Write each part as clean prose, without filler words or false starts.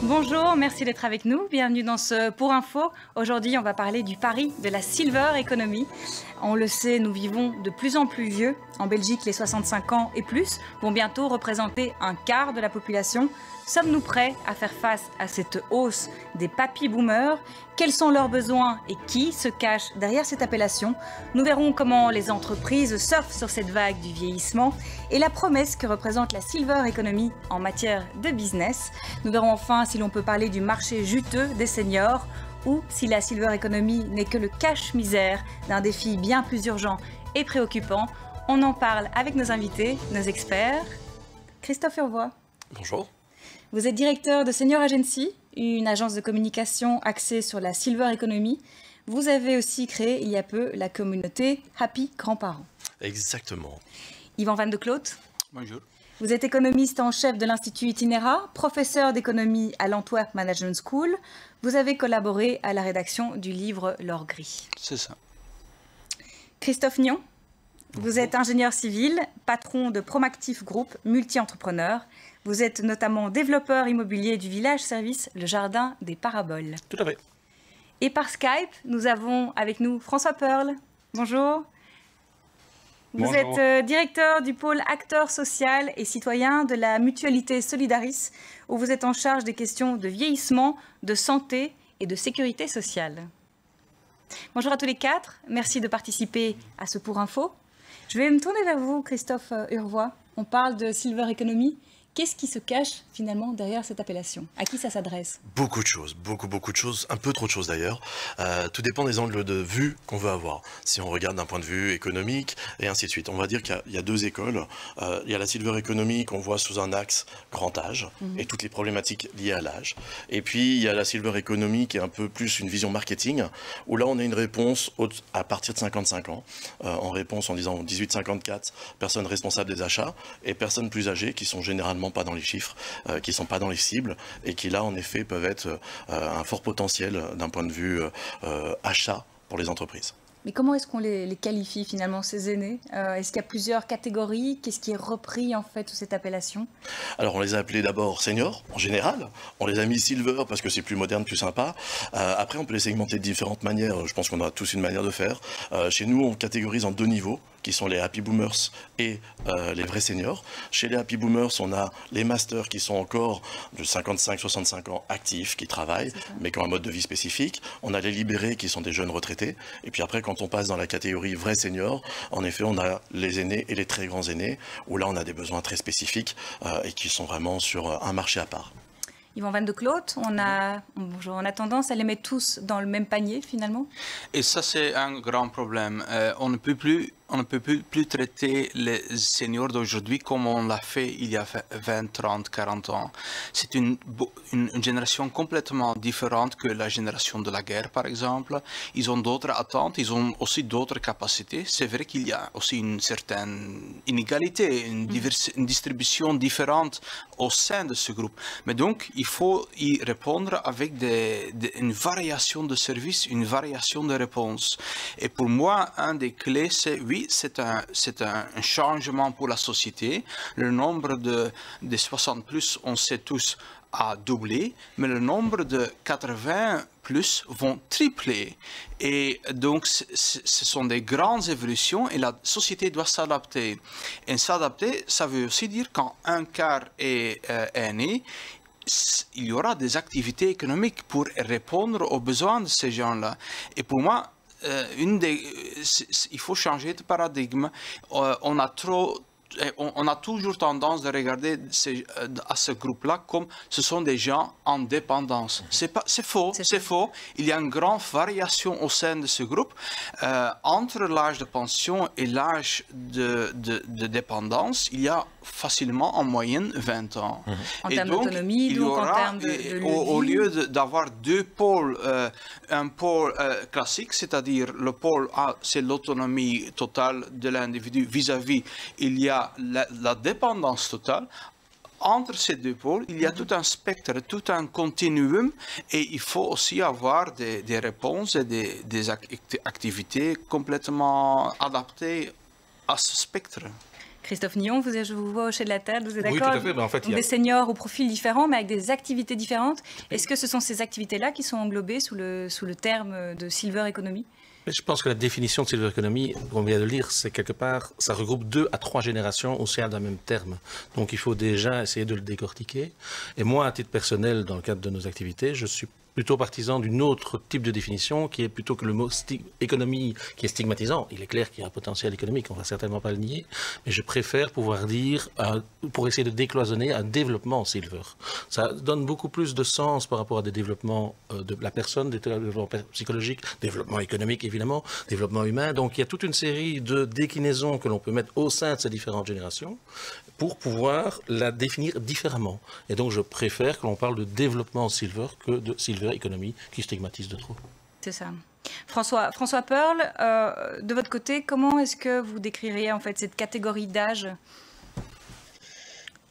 Bonjour, merci d'être avec nous. Bienvenue dans ce Pour Info. Aujourd'hui, on va parler du pari de la Silver Economy. On le sait, nous vivons de plus en plus vieux. En Belgique, les 65 ans et plus vont bientôt représenter un quart de la population. Sommes-nous prêts à faire face à cette hausse des papy-boomers? Quels sont leurs besoins et qui se cache derrière cette appellation? Nous verrons comment les entreprises surfent sur cette vague du vieillissement et la promesse que représente la Silver Economy en matière de business. Nous verrons enfin si l'on peut parler du marché juteux des seniors ou si la Silver Economy n'est que le cache-misère d'un défi bien plus urgent et préoccupant. On en parle avec nos invités, nos experts. Christophe Urvois. Bonjour. Vous êtes directeur de Senior Agency, une agence de communication axée sur la Silver Economy. Vous avez aussi créé il y a peu la communauté Happy Grands-Parents. Exactement. Yvan Van de Cloot. Bonjour. Vous êtes économiste en chef de l'Institut Itinera, professeur d'économie à l'Antwerp Management School. Vous avez collaboré à la rédaction du livre L'or gris. C'est ça. Christophe Nion. Vous êtes ingénieur civil, patron de Promactif Group, multi-entrepreneur. Vous êtes notamment développeur immobilier du village service Le Jardin des Paraboles. Tout à fait. Et par Skype, nous avons avec nous François Pearl. Bonjour. Vous Bonjour. êtes directeur du pôle acteur social et citoyen de la mutualité Solidaris, où vous êtes en charge des questions de vieillissement, de santé et de sécurité sociale. Bonjour à tous les quatre. Merci de participer à ce Pour Info. Je vais me tourner vers vous, Christophe Urvois. On parle de Silver Economy. Qu'est-ce qui se cache finalement derrière cette appellation? À qui ça s'adresse? Beaucoup de choses, beaucoup de choses, un peu trop de choses d'ailleurs. Tout dépend des angles de vue qu'on veut avoir. Si on regarde d'un point de vue économique et ainsi de suite. On va dire qu'il y a deux écoles. Il y a la Silver Economy qu'on voit sous un axe grand âge et toutes les problématiques liées à l'âge. Et puis il y a la Silver Economy qui est un peu plus une vision marketing, où là on a une réponse à partir de 55 ans, en réponse en disant 18-54, personnes responsables des achats et personnes plus âgées qui sont généralement pas dans les chiffres, qui ne sont pas dans les cibles et qui là en effet peuvent être un fort potentiel d'un point de vue achat pour les entreprises. Mais comment est-ce qu'on les qualifie finalement, ces aînés? Est-ce qu'il y a plusieurs catégories? Qu'est-ce qui est repris en fait sous cette appellation? Alors on les a appelés d'abord seniors en général, on les a mis silver parce que c'est plus moderne, plus sympa. Après on peut les segmenter de différentes manières, je pense qu'on a tous une manière de faire. Chez nous on catégorise en deux niveaux, qui sont les happy boomers et les vrais seniors. Chez les happy boomers, on a les masters qui sont encore de 55-65 ans actifs, qui travaillent, mais qui ont un mode de vie spécifique. On a les libérés qui sont des jeunes retraités. Et puis après, quand on passe dans la catégorie vrais seniors, en effet, on a les aînés et les très grands aînés, où là, on a des besoins très spécifiques et qui sont vraiment sur un marché à part. Yvan Van de Cloot, on a tendance à les mettre tous dans le même panier finalement. Et ça, c'est un grand problème. On ne peut plus traiter les seniors d'aujourd'hui comme on l'a fait il y a 20, 30, 40 ans. C'est une génération complètement différente que la génération de la guerre, par exemple. Ils ont d'autres attentes, ils ont aussi d'autres capacités. C'est vrai qu'il y a aussi une certaine inégalité, une distribution différente au sein de ce groupe. Mais donc, il faut y répondre avec une variation de services, une variation de réponses. Et pour moi, un des clés, c'est oui, c'est un changement pour la société. Le nombre des 60 plus, on sait tous, a doublé, mais le nombre de 80 plus vont tripler. Et donc, ce sont des grandes évolutions et la société doit s'adapter. Et s'adapter, ça veut aussi dire quand un quart est né, il y aura des activités économiques pour répondre aux besoins de ces gens-là. Et pour moi, il faut changer de paradigme. On a toujours tendance de regarder à ce groupe-là comme ce sont des gens en dépendance. C'est faux. Il y a une grande variation au sein de ce groupe entre l'âge de pension et l'âge de dépendance. Il y a facilement en moyenne 20 ans. En termes d'autonomie, donc en termes de au lieu d'avoir deux pôles, un pôle classique, c'est-à-dire le pôle A, c'est l'autonomie totale de l'individu vis-à-vis, il y a la dépendance totale. Entre ces deux pôles, il y a tout un spectre, tout un continuum, et il faut aussi avoir des réponses et des activités complètement adaptées à ce spectre. Christophe Nyon, je vous vois hocher de la tête, vous êtes d'accord? Oui, tout à fait. Ben, en fait, des seniors au profil différent, mais avec des activités différentes. Est-ce que ce sont ces activités-là qui sont englobées sous le terme de Silver Economy? Je pense que la définition de Silver Economy, comme on vient de lire, c'est quelque part, ça regroupe 2 à 3 générations au sein d'un même terme. Donc il faut déjà essayer de le décortiquer. Et moi, à titre personnel, dans le cadre de nos activités, je suis plutôt partisan d'une autre type de définition qui est plutôt que le mot économie qui est stigmatisant. Il est clair qu'il y a un potentiel économique, on ne va certainement pas le nier, mais je préfère pouvoir dire, pour essayer de décloisonner, un développement silver. Ça donne beaucoup plus de sens par rapport à des développements de la personne, des développements psychologiques, développement économique évidemment, développement humain. Donc il y a toute une série de déclinaisons que l'on peut mettre au sein de ces différentes générations pour pouvoir la définir différemment. Et donc je préfère que l'on parle de développement silver que de silver économie qui stigmatise de trop. C'est ça. François Pearl, de votre côté, comment est-ce que vous décririez en fait cette catégorie d'âge,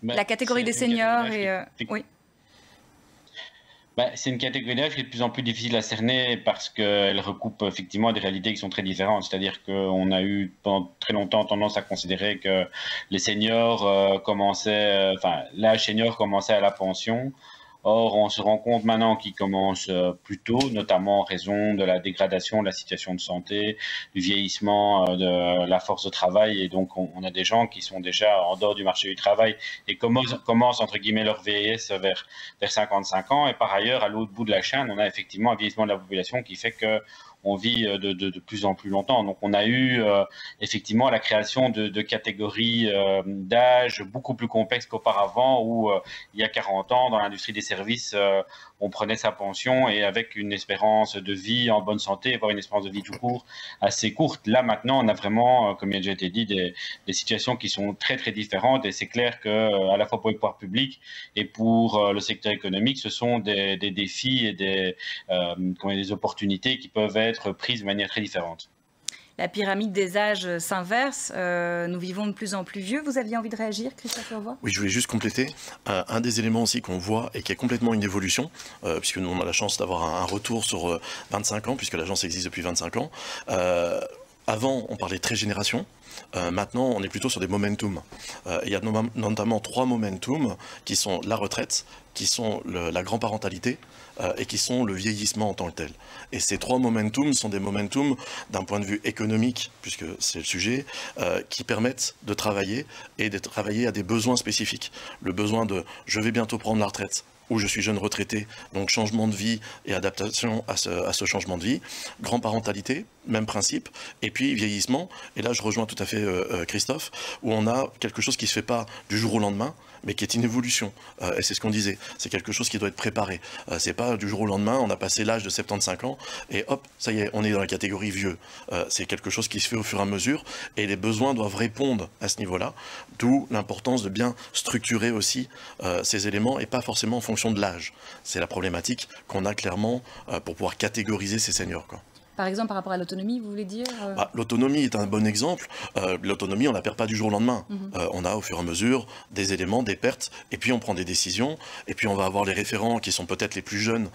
la catégorie des seniors oui. C'est une catégorie d'âge qui est de plus en plus difficile à cerner parce qu'elle recoupe effectivement des réalités qui sont très différentes. C'est-à-dire qu'on a eu pendant très longtemps tendance à considérer que les seniors l'âge senior commençait à la pension. Or, on se rend compte maintenant qu'ils commencent plus tôt, notamment en raison de la dégradation de la situation de santé, du vieillissement de la force de travail. Et donc, on a des gens qui sont déjà en dehors du marché du travail et commencent entre guillemets, leur vieillesse vers 55 ans. Et par ailleurs, à l'autre bout de la chaîne, on a effectivement un vieillissement de la population qui fait que on vit de plus en plus longtemps. Donc, on a eu effectivement la création de catégories d'âge beaucoup plus complexes qu'auparavant, où il y a 40 ans, dans l'industrie des services, on prenait sa pension et avec une espérance de vie en bonne santé, voire une espérance de vie tout court assez courte. Là, maintenant, on a vraiment, comme il a déjà été dit, des situations qui sont très, très différentes. Et c'est clair qu'à la fois pour les pouvoirs publics et pour le secteur économique, ce sont des défis et des opportunités qui peuvent être prises de manière très différente. La pyramide des âges s'inverse. Nous vivons de plus en plus vieux. Vous aviez envie de réagir, Christophe Leroy? Oui, je voulais juste compléter. Un des éléments aussi qu'on voit et qui est complètement une évolution, puisque nous on a la chance d'avoir un retour sur 25 ans, puisque l'agence existe depuis 25 ans. Avant, on parlait de 13 générations. Maintenant, on est plutôt sur des momentum. Il y a notamment 3 momentum qui sont la retraite, qui sont la grand-parentalité et qui sont le vieillissement en tant que tel. Et ces 3 momentum sont des momentum d'un point de vue économique, puisque c'est le sujet, qui permettent de travailler et de travailler à des besoins spécifiques. Le besoin de « je vais bientôt prendre la retraite », où je suis jeune retraité, donc changement de vie et adaptation à ce changement de vie. Grand-parentalité, même principe. Et puis vieillissement, et là je rejoins tout à fait Christophe, où on a quelque chose qui ne se fait pas du jour au lendemain, mais qui est une évolution. Et c'est ce qu'on disait, c'est quelque chose qui doit être préparé. C'est pas du jour au lendemain, on a passé l'âge de 75 ans, et hop, ça y est, on est dans la catégorie vieux. C'est quelque chose qui se fait au fur et à mesure, et les besoins doivent répondre à ce niveau-là, d'où l'importance de bien structurer aussi ces éléments, et pas forcément en fonction de l'âge. C'est la problématique qu'on a clairement pour pouvoir catégoriser ces seniors, quoi. Par exemple, par rapport à l'autonomie, vous voulez dire L'autonomie est un bon exemple. L'autonomie, on ne la perd pas du jour au lendemain. On a au fur et à mesure des éléments, des pertes, et puis on prend des décisions, et puis on va avoir les référents qui sont peut-être les plus jeunes,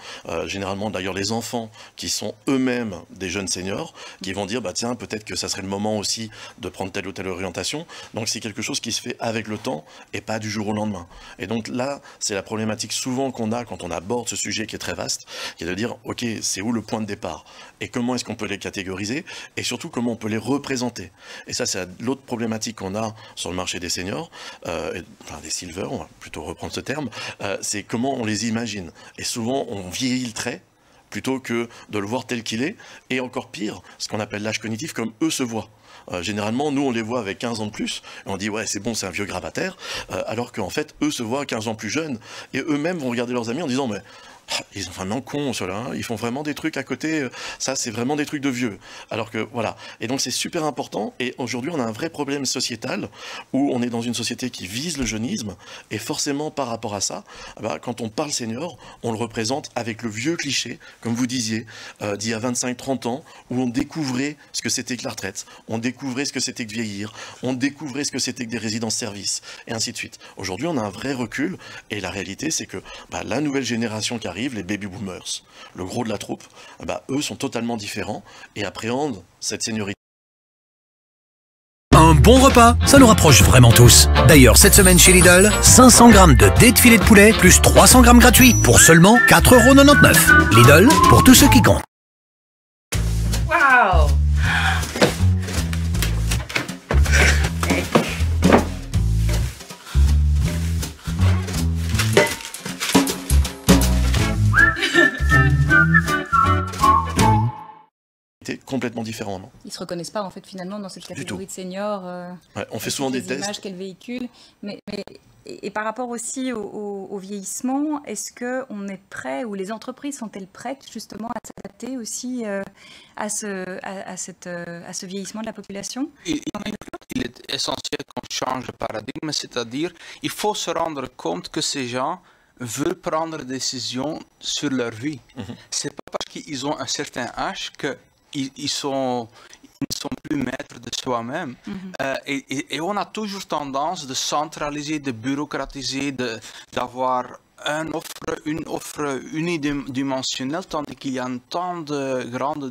généralement d'ailleurs les enfants, qui sont eux-mêmes des jeunes seniors, qui vont dire, bah tiens, peut-être que ça serait le moment aussi de prendre telle ou telle orientation. Donc c'est quelque chose qui se fait avec le temps, et pas du jour au lendemain. Et donc là, c'est la problématique souvent qu'on a quand on aborde ce sujet qui est très vaste, qui est de dire, ok, c'est où le point de départ ? Et comment est-ce qu'on peut les catégoriser et surtout comment on peut les représenter. Et ça, c'est l'autre problématique qu'on a sur le marché des seniors, enfin des silver, on va plutôt reprendre ce terme, c'est comment on les imagine. Et souvent, on vieillit le trait plutôt que de le voir tel qu'il est, et encore pire, ce qu'on appelle l'âge cognitif comme eux se voient. Généralement, nous, on les voit avec 15 ans de plus, et on dit, ouais, c'est bon, c'est un vieux grabataire, alors qu'en fait, eux se voient 15 ans plus jeunes, et eux-mêmes vont regarder leurs amis en disant, mais ils sont vraiment cons, ceux-là, hein. Ils font vraiment des trucs à côté, ça c'est vraiment des trucs de vieux. Alors que voilà, et donc c'est super important, et aujourd'hui on a un vrai problème sociétal, où on est dans une société qui vise le jeunisme, et forcément par rapport à ça, bah, quand on parle senior, on le représente avec le vieux cliché, comme vous disiez, d'il y a 25-30 ans, où on découvrait ce que c'était que la retraite, on découvrait ce que c'était que vieillir, on découvrait ce que c'était que des résidences-services, et ainsi de suite. Aujourd'hui on a un vrai recul, et la réalité c'est que bah, la nouvelle génération qui arrive, les baby boomers, le gros de la troupe, bah, eux sont totalement différents et appréhendent cette seniorité. Un bon repas, ça nous rapproche vraiment tous. D'ailleurs, cette semaine chez Lidl, 500 grammes de dés de filet de poulet plus 300 grammes gratuits pour seulement 4,99 €. Lidl, pour tous ceux qui comptent. Waouh! Complètement différent, non? Ils se reconnaissent pas en fait finalement dans cette catégorie de seniors. Ouais, on fait souvent des tests. Images qu'elles véhiculent, et par rapport aussi au vieillissement, est-ce que on est prêt ou les entreprises sont-elles prêtes justement à s'adapter aussi à ce vieillissement de la population? Il est essentiel qu'on change de paradigme, c'est-à-dire il faut se rendre compte que ces gens veulent prendre des décisions sur leur vie. C'est pas parce qu'ils ont un certain âge qu'ils ne sont plus maîtres de soi-même. Et on a toujours tendance de centraliser, de bureaucratiser, d'avoir une offre unidimensionnelle, tandis qu'il y a tant de grandes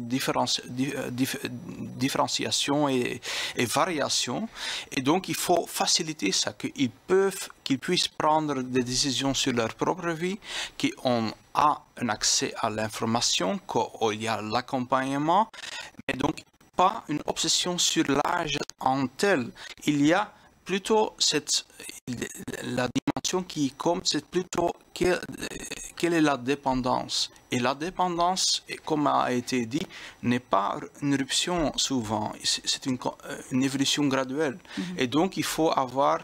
différenciations et variations. Et donc, il faut faciliter ça, qu'ils puissent prendre des décisions sur leur propre vie, qu'on a un accès à l'information, qu'il y a l'accompagnement, mais donc pas une obsession sur l'âge en tel. Il y a plutôt la dimension qui compte, c'est plutôt quelle est la dépendance. Et la dépendance, comme a été dit, n'est pas une rupture souvent, c'est une évolution graduelle. Et donc il faut avoir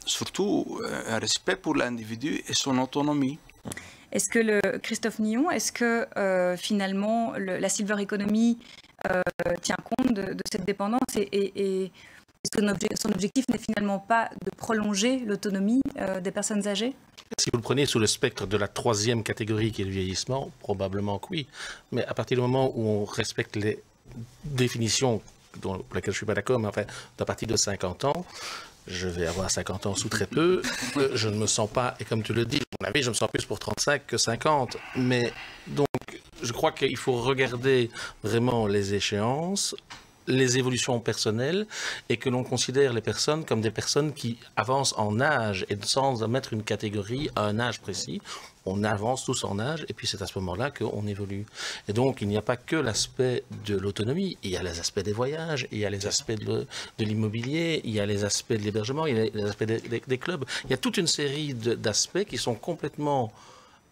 surtout un respect pour l'individu et son autonomie. Est-ce que Christophe Nyon, est-ce que finalement la silver economy tient compte de cette dépendance et est-ce que son objectif n'est finalement pas de prolonger l'autonomie des personnes âgées? Si vous le prenez sous le spectre de la troisième catégorie qui est le vieillissement, probablement que oui. Mais à partir du moment où on respecte les définitions pour lesquelles je ne suis pas d'accord, mais enfin, à partir de 50 ans, je vais avoir 50 ans sous très peu, je ne me sens pas, et comme tu le dis, à mon avis, je me sens plus pour 35 que 50. Mais donc, je crois qu'il faut regarder vraiment les échéances, les évolutions personnelles, et que l'on considère les personnes comme des personnes qui avancent en âge, et sans mettre une catégorie à un âge précis. On avance tous en âge, et puis c'est à ce moment-là qu'on évolue. Et donc, il n'y a pas que l'aspect de l'autonomie, il y a les aspects des voyages, il y a les aspects de l'immobilier, il y a les aspects de l'hébergement, il y a les aspects des clubs. Il y a toute une série d'aspects qui sont complètement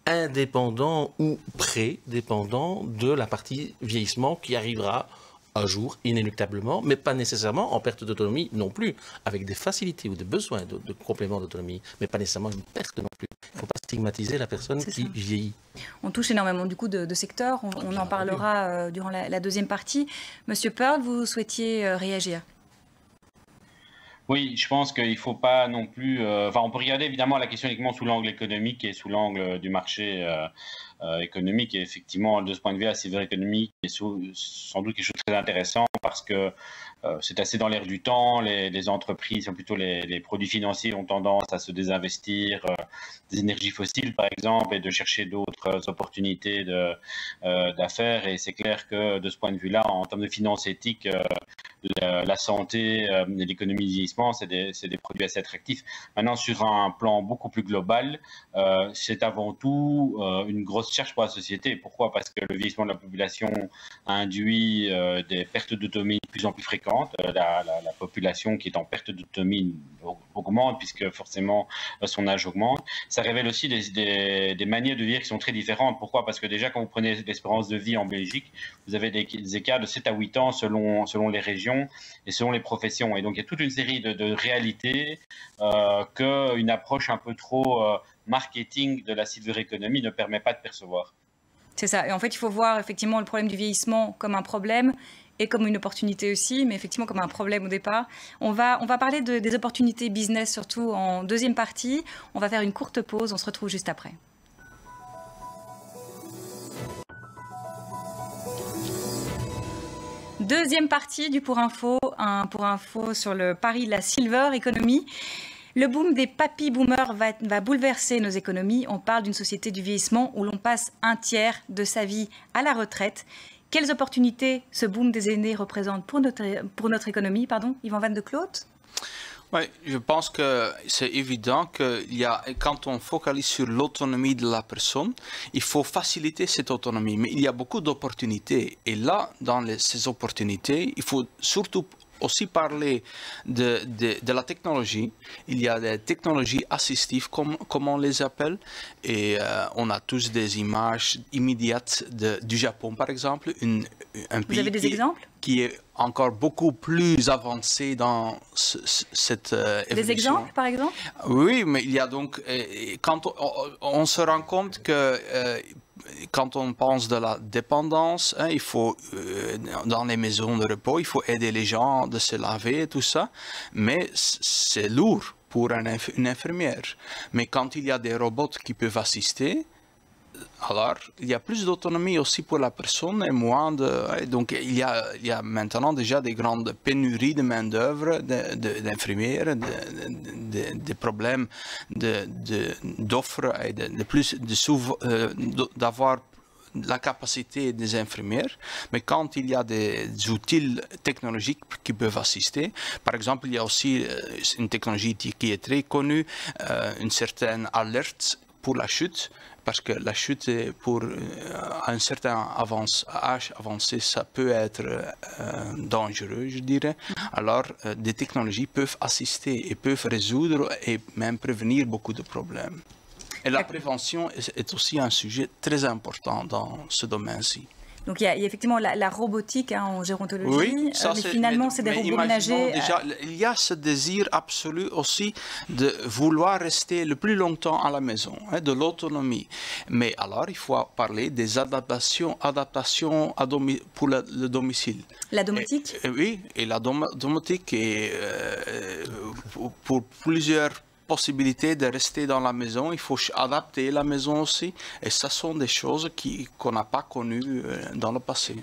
indépendants ou pré-dépendants de la partie vieillissement qui arrivera un jour, inéluctablement, mais pas nécessairement en perte d'autonomie non plus, avec des facilités ou des besoins de complément d'autonomie, mais pas nécessairement une perte non plus. Il ne faut pas stigmatiser la personne qui vieillit. On touche énormément du coup de secteurs, on en parlera durant la deuxième partie. Monsieur Pearl, vous souhaitiez réagir? Oui, je pense qu'il ne faut pas non plus... on peut regarder évidemment la question uniquement sous l'angle économique et sous l'angle du marché économique. Et effectivement, de ce point de vue, la silver economy est sans doute quelque chose de très intéressant parce que c'est assez dans l'air du temps. Les entreprises, plutôt les produits financiers ont tendance à se désinvestir des énergies fossiles, par exemple, et de chercher d'autres opportunités d'affaires. Et c'est clair que de ce point de vue-là, en termes de finances éthiques, la santé et l'économie du vieillissement, c'est des produits assez attractifs. Maintenant, sur un plan beaucoup plus global, c'est avant tout une grosse charge pour la société. Pourquoi? Parce que le vieillissement de la population induit des pertes d'autonomie de plus en plus fréquentes. La population qui est en perte d'autonomie augmente puisque forcément son âge augmente. Ça révèle aussi des manières de vieillir qui sont très différentes. Pourquoi? Parce que déjà, quand vous prenez l'espérance de vie en Belgique, vous avez des écarts de 7 à 8 ans selon les régions et selon les professions. Et donc, il y a toute une série de réalités qu'une approche un peu trop marketing de la silver economy ne permet pas de percevoir. C'est ça. Et en fait, il faut voir effectivement le problème du vieillissement comme un problème et comme une opportunité aussi, mais effectivement comme un problème au départ. On va parler des opportunités business surtout en deuxième partie. On va faire une courte pause. On se retrouve juste après. Deuxième partie du Pour Info, un Pour Info sur le pari de la silver economy. Le boom des papy boomers va bouleverser nos économies. On parle d'une société du vieillissement où l'on passe un tiers de sa vie à la retraite. Quelles opportunités ce boom des aînés représente pour notre économie, Yvan Van de Cloot? Oui, je pense que c'est évident que quand on focalise sur l'autonomie de la personne, il faut faciliter cette autonomie. Mais il y a beaucoup d'opportunités. Et là, dans ces opportunités, il faut surtout aussi parler de la technologie. Il y a des technologies assistives, comme on les appelle. Et on a tous des images immédiates du Japon, par exemple. Un pays Vous avez des exemples qui est encore beaucoup plus avancé dans cette évolution. Des exemples, par exemple? Oui, mais il y a donc... quand on se rend compte que... quand on pense de la dépendance, il faut, dans les maisons de repos, il faut aider les gens de se laver et tout ça, mais c'est lourd pour une infirmière. Mais quand il y a des robots qui peuvent assister, alors il y a plus d'autonomie aussi pour la personne et moins de... Donc il y a maintenant déjà des grandes pénuries de main-d'œuvre, d'infirmières, des problèmes d'offres et d'avoir la capacité des infirmières, mais quand il y a des outils technologiques qui peuvent assister, par exemple, il y a aussi une technologie qui est très connue, une certaine alerte pour la chute, parce que la chute, à un certain âge avancé, ça peut être dangereux, je dirais. Alors, des technologies peuvent assister et peuvent résoudre et même prévenir beaucoup de problèmes. Et la prévention est aussi un sujet très important dans ce domaine-ci. Donc il y a effectivement la robotique en gérontologie, oui, ça, mais finalement c'est des robots ménagers. Déjà, il y a ce désir absolu aussi de vouloir rester le plus longtemps à la maison, de l'autonomie. Mais alors il faut parler des adaptations pour le domicile. La domotique? Oui, et la domotique est pour plusieurs possibilité de rester dans la maison, il faut adapter la maison aussi. Et ça sont des choses qu'on n'a pas connues dans le passé.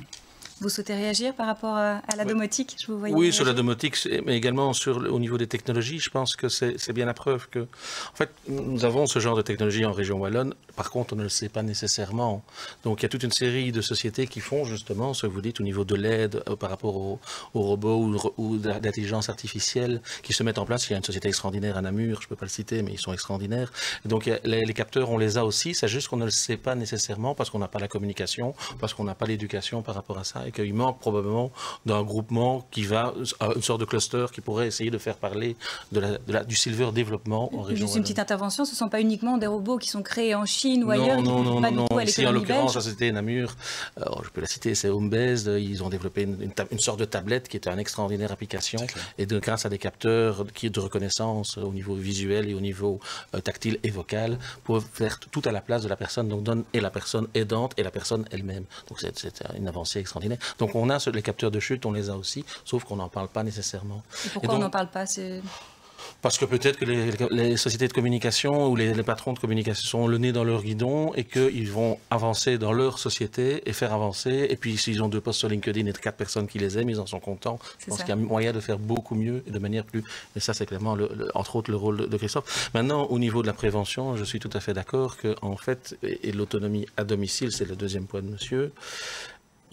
Vous souhaitez réagir par rapport à la domotique? Je vous voyais oui, réagir. sur la domotique, mais également au niveau des technologies. Je pense que c'est bien la preuve que, en fait, nous avons ce genre de technologie en région wallonne. Par contre, on ne le sait pas nécessairement. Donc, il y a toute une série de sociétés qui font justement ce que vous dites au niveau de l'aide par rapport aux robots ou d'intelligence artificielle qui se mettent en place. Il y a une société extraordinaire à Namur, je ne peux pas le citer, mais ils sont extraordinaires. Et donc, les capteurs, on les a aussi. C'est juste qu'on ne le sait pas nécessairement parce qu'on n'a pas la communication, parce qu'on n'a pas l'éducation par rapport à ça. Et qu'il manque probablement d'un groupement qui va, une sorte de cluster qui pourrait essayer de faire parler du silver développement en région. Juste une petite intervention, ce ne sont pas uniquement des robots qui sont créés en Chine ou ailleurs, non, pas du tout à ici en l'économie l'occurrence, belge. la société Namur, je peux la citer, c'est Homebase, ils ont développé une sorte de tablette qui est une extraordinaire application et grâce à des capteurs de reconnaissance au niveau visuel et au niveau tactile et vocal pour faire tout à la place de la personne, donc donne et la personne aidante et la personne elle-même. Donc c'est une avancée extraordinaire. Donc on a les capteurs de chute, on les a aussi, sauf qu'on n'en parle pas nécessairement. Et pourquoi on n'en parle pas? Parce que peut-être que les sociétés de communication ou les patrons de communication sont le nez dans leur guidon et qu'ils vont avancer dans leur société et faire avancer. Et puis s'ils ont 2 posts sur LinkedIn et 4 personnes qui les aiment, ils en sont contents. Je pense qu'il y a moyen de faire beaucoup mieux et de manière plus... Et ça, c'est clairement, entre autres, le rôle de Christophe. Maintenant, au niveau de la prévention, je suis tout à fait d'accord qu'en fait, et l'autonomie à domicile, c'est le deuxième point de monsieur,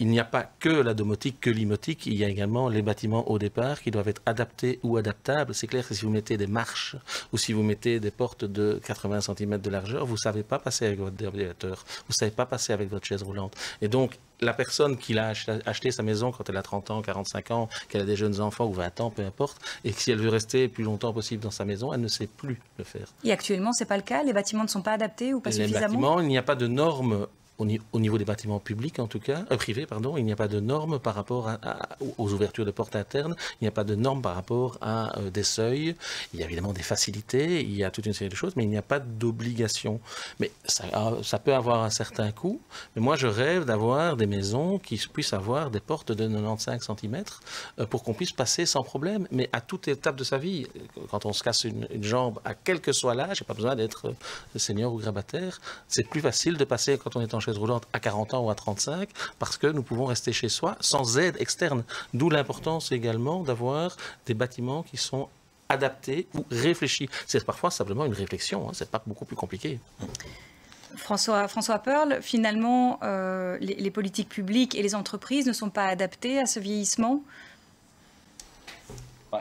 il n'y a pas que la domotique, que l'imotique, il y a également les bâtiments au départ qui doivent être adaptés ou adaptables. C'est clair que si vous mettez des marches ou si vous mettez des portes de 80 cm de largeur, vous ne savez pas passer avec votre déambulateur, vous ne savez pas passer avec votre chaise roulante. Et donc, la personne qui a acheté sa maison quand elle a 30 ans, 45 ans, qu'elle a des jeunes enfants ou 20 ans, peu importe, et que si elle veut rester le plus longtemps possible dans sa maison, elle ne sait plus le faire. Et actuellement, ce n'est pas le cas? Les bâtiments ne sont pas adaptés ou pas suffisamment? Les bâtiments, il n'y a pas de normes. Au niveau des bâtiments publics, en tout cas, privés, pardon, il n'y a pas de normes par rapport aux ouvertures de portes internes, il n'y a pas de normes par rapport à des seuils. Il y a évidemment des facilités, il y a toute une série de choses, mais il n'y a pas d'obligation. Mais ça peut avoir un certain coût. Mais moi, je rêve d'avoir des maisons qui puissent avoir des portes de 95 cm pour qu'on puisse passer sans problème, mais à toute étape de sa vie. Quand on se casse une jambe, à quel que soit l'âge, il n'y a pas besoin d'être senior ou grabataire. C'est plus facile de passer quand on est en chaise roulante à 40 ans ou à 35 parce que nous pouvons rester chez soi sans aide externe. D'où l'importance également d'avoir des bâtiments qui sont adaptés ou réfléchis. C'est parfois simplement une réflexion, c'est pas beaucoup plus compliqué. François Perle, finalement, les politiques publiques et les entreprises ne sont pas adaptées à ce vieillissement?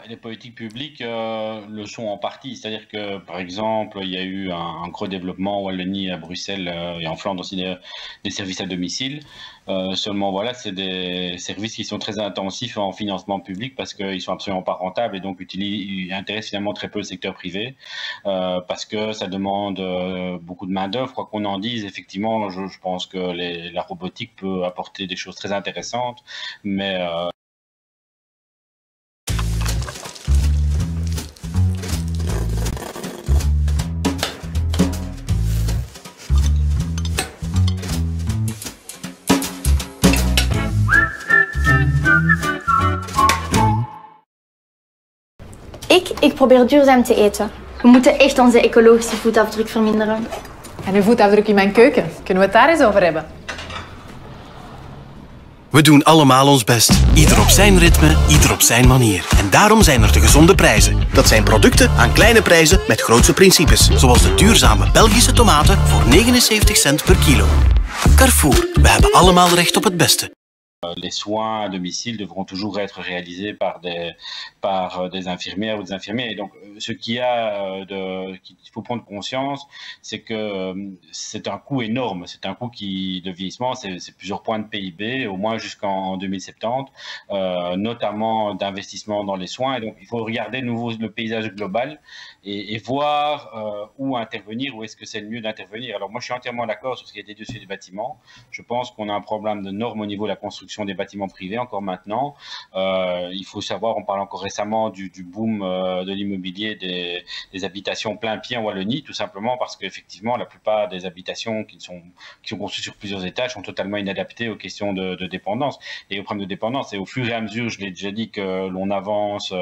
Les politiques publiques le sont en partie. C'est-à-dire que, par exemple, il y a eu un gros développement en Wallonie, à Bruxelles et en Flandre aussi des services à domicile. Seulement, voilà, c'est des services qui sont très intensifs en financement public parce qu'ils sont absolument pas rentables et donc intéressent finalement très peu le secteur privé parce que ça demande beaucoup de main-d'œuvre. Quoi qu'on en dise, effectivement, je pense que la robotique peut apporter des choses très intéressantes, mais Ik probeer duurzaam te eten. We moeten echt onze ecologische voetafdruk verminderen. En uw voetafdruk in mijn keuken, kunnen we het daar eens over hebben? We doen allemaal ons best. Ieder op zijn ritme, ieder op zijn manier. En daarom zijn er de gezonde prijzen. Dat zijn producten aan kleine prijzen met grootse principes. Zoals de duurzame Belgische tomaten voor 79 cent per kilo. Carrefour, we hebben allemaal recht op het beste. Les soins à domicile devront toujours être réalisés par des infirmières ou des infirmiers. Et donc, ce qu'il faut prendre conscience, c'est que c'est un coût énorme. C'est un coût de vieillissement, c'est plusieurs points de PIB, au moins jusqu'en 2070, notamment d'investissement dans les soins. Et donc, il faut regarder de nouveau le paysage global et voir où intervenir, où est-ce que c'est le mieux d'intervenir. Alors, moi, je suis entièrement d'accord sur ce qui a été dit sur les bâtiments. Je pense qu'on a un problème de normes au niveau de la construction des bâtiments privés encore maintenant. Il faut savoir, on parle encore récemment du boom de l'immobilier des habitations plein pied en Wallonie, tout simplement parce qu'effectivement la plupart des habitations qui sont construites sur plusieurs étages sont totalement inadaptées aux questions de dépendance et aux problèmes de dépendance. Et au fur et à mesure, je l'ai déjà dit, que l'on avance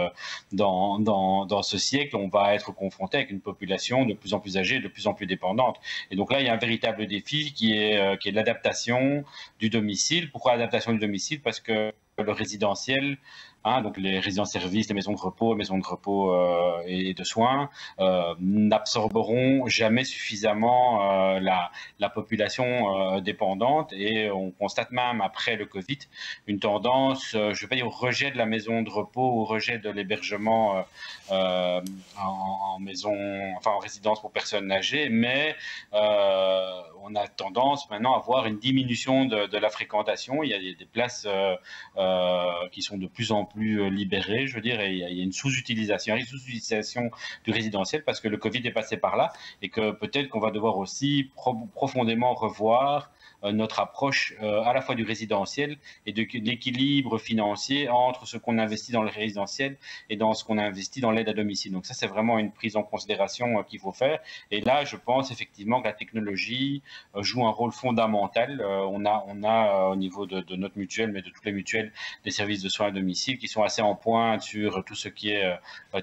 dans ce siècle, on va être confronté avec une population de plus en plus âgée, de plus en plus dépendante. Et donc là, il y a un véritable défi qui est l'adaptation du domicile. Pourquoi l'adaptation du domicile? Parce que le résidentiel, donc les résidences-services, les maisons de repos et de soins n'absorberont jamais suffisamment la population dépendante, et on constate même après le Covid une tendance, je ne vais pas dire au rejet de la maison de repos, au rejet de l'hébergement en résidence pour personnes âgées, mais on a tendance maintenant à voir une diminution de la fréquentation. Il y a des places qui sont de plus en plus libérées, je veux dire, et il y a une sous-utilisation du résidentiel parce que le Covid est passé par là, et que peut-être qu'on va devoir aussi profondément revoir notre approche à la fois du résidentiel et de l'équilibre financier entre ce qu'on investit dans le résidentiel et dans ce qu'on investit dans l'aide à domicile. Donc ça, c'est vraiment une prise en considération qu'il faut faire. Et là, je pense effectivement que la technologie joue un rôle fondamental. On a au niveau de notre mutuelle, mais de toutes les mutuelles, des services de soins à domicile qui sont assez en pointe sur tout ce qui est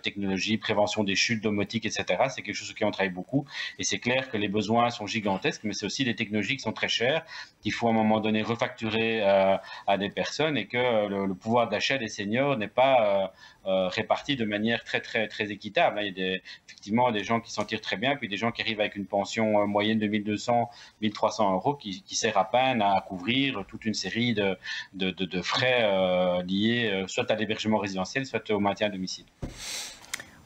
technologie, prévention des chutes, domotique, etc. C'est quelque chose sur qui on travaille beaucoup. Et c'est clair que les besoins sont gigantesques, mais c'est aussi des technologies qui sont très chères, qu'il faut à un moment donné refacturer à des personnes, et que le pouvoir d'achat des seniors n'est pas réparti de manière très, très, très équitable. Il y a effectivement des gens qui s'en tirent très bien, puis des gens qui arrivent avec une pension moyenne de 1200, 1300 euros qui sert à peine à couvrir toute une série de frais liés soit à l'hébergement résidentiel, soit au maintien à domicile.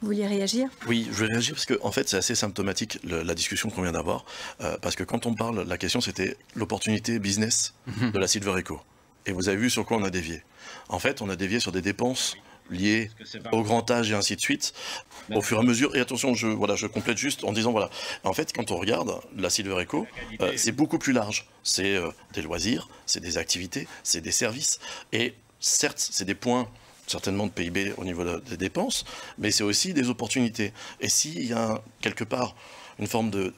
Vous vouliez réagir? Oui, je vais réagir parce que en fait, c'est assez symptomatique la discussion qu'on vient d'avoir. Parce que quand on parle, la question c'était l'opportunité business de la Silver Eco. Et vous avez vu sur quoi on a dévié. En fait, on a dévié sur des dépenses liées au grand âge et ainsi de suite, au fur et à mesure. Et attention, je complète juste en disant, voilà, en fait, quand on regarde la Silver Eco, c'est beaucoup plus large. C'est des loisirs, c'est des activités, c'est des services. Et certes, c'est des points certainement de PIB au niveau des dépenses, mais c'est aussi des opportunités. Et s'il y a quelque part une forme de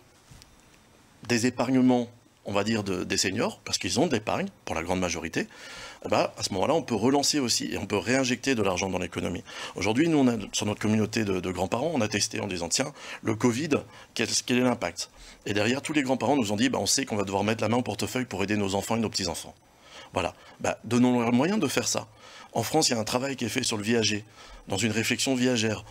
désépargnement, on va dire, des seniors, parce qu'ils ont de l'épargne, pour la grande majorité, à ce moment-là, on peut relancer aussi, et on peut réinjecter de l'argent dans l'économie. Aujourd'hui, nous, sur notre communauté de grands-parents, on a testé en disant, tiens, le Covid, quel est l'impact? Et derrière, tous les grands-parents nous ont dit, on sait qu'on va devoir mettre la main au portefeuille pour aider nos enfants et nos petits-enfants. Voilà, donnons-leur le moyen de faire ça. En France, il y a un travail qui est fait sur le viager, dans une réflexion viagère.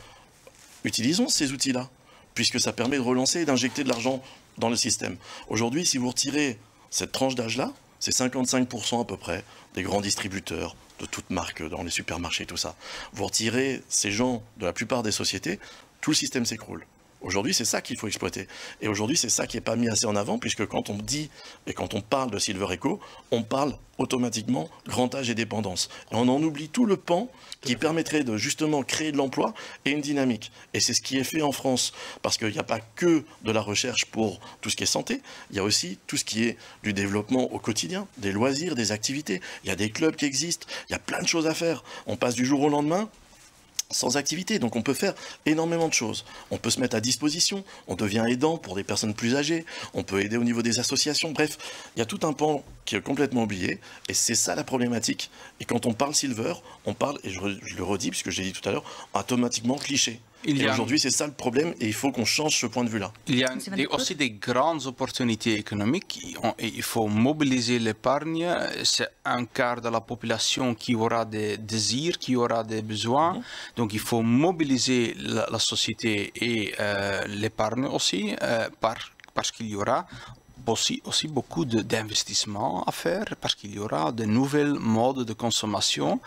Utilisons ces outils-là, puisque ça permet de relancer et d'injecter de l'argent dans le système. Aujourd'hui, si vous retirez cette tranche d'âge-là, c'est 55% à peu près des grands distributeurs de toutes marques dans les supermarchés, tout ça. Vous retirez ces gens de la plupart des sociétés, tout le système s'écroule. Aujourd'hui, c'est ça qu'il faut exploiter. Et aujourd'hui, c'est ça qui n'est pas mis assez en avant, puisque quand on dit et quand on parle de Silver Eco, on parle automatiquement grand âge et dépendance. Et on en oublie tout le pan qui permettrait de justement créer de l'emploi et une dynamique. Et c'est ce qui est fait en France, parce qu'il n'y a pas que de la recherche pour tout ce qui est santé, il y a aussi tout ce qui est du développement au quotidien, des loisirs, des activités. Il y a des clubs qui existent, il y a plein de choses à faire. On passe du jour au lendemain sans activité, donc on peut faire énormément de choses. On peut se mettre à disposition, on devient aidant pour des personnes plus âgées, on peut aider au niveau des associations, bref, il y a tout un pan qui est complètement oublié, et c'est ça la problématique. Et quand on parle Silver, on parle, et je le redis, puisque j'ai dit tout à l'heure, automatiquement cliché. Et aujourd'hui, c'est ça le problème, et il faut qu'on change ce point de vue-là. Il y a aussi des grandes opportunités économiques, et il faut mobiliser l'épargne. C'est un quart de la population qui aura des désirs, qui aura des besoins. Donc il faut mobiliser la société et l'épargne aussi, parce qu'il y aura aussi beaucoup d'investissements à faire, parce qu'il y aura de nouvelles modes de consommation.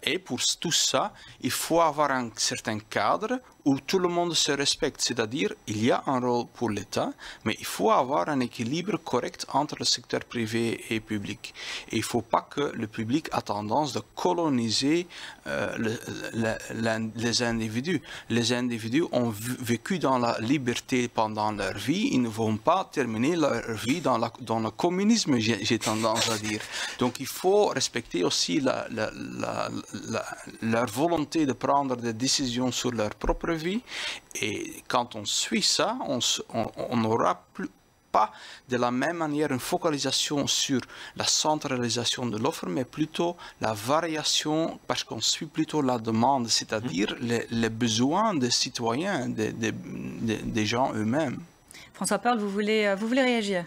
Et pour tout ça, il faut avoir un certain cadre où tout le monde se respecte. C'est-à-dire, il y a un rôle pour l'État, mais il faut avoir un équilibre correct entre le secteur privé et public. Et il ne faut pas que le public a tendance de coloniser les individus. Les individus ont vécu dans la liberté pendant leur vie. Ils ne vont pas terminer leur vie dans le communisme, j'ai tendance à dire. Donc il faut respecter aussi leur volonté de prendre des décisions sur leur propre vie. Et quand on suit ça, on n'aura pas de la même manière une focalisation sur la centralisation de l'offre, mais plutôt la variation, parce qu'on suit plutôt la demande, c'est-à-dire les besoins des citoyens, des gens eux-mêmes. François Perle, vous voulez réagir?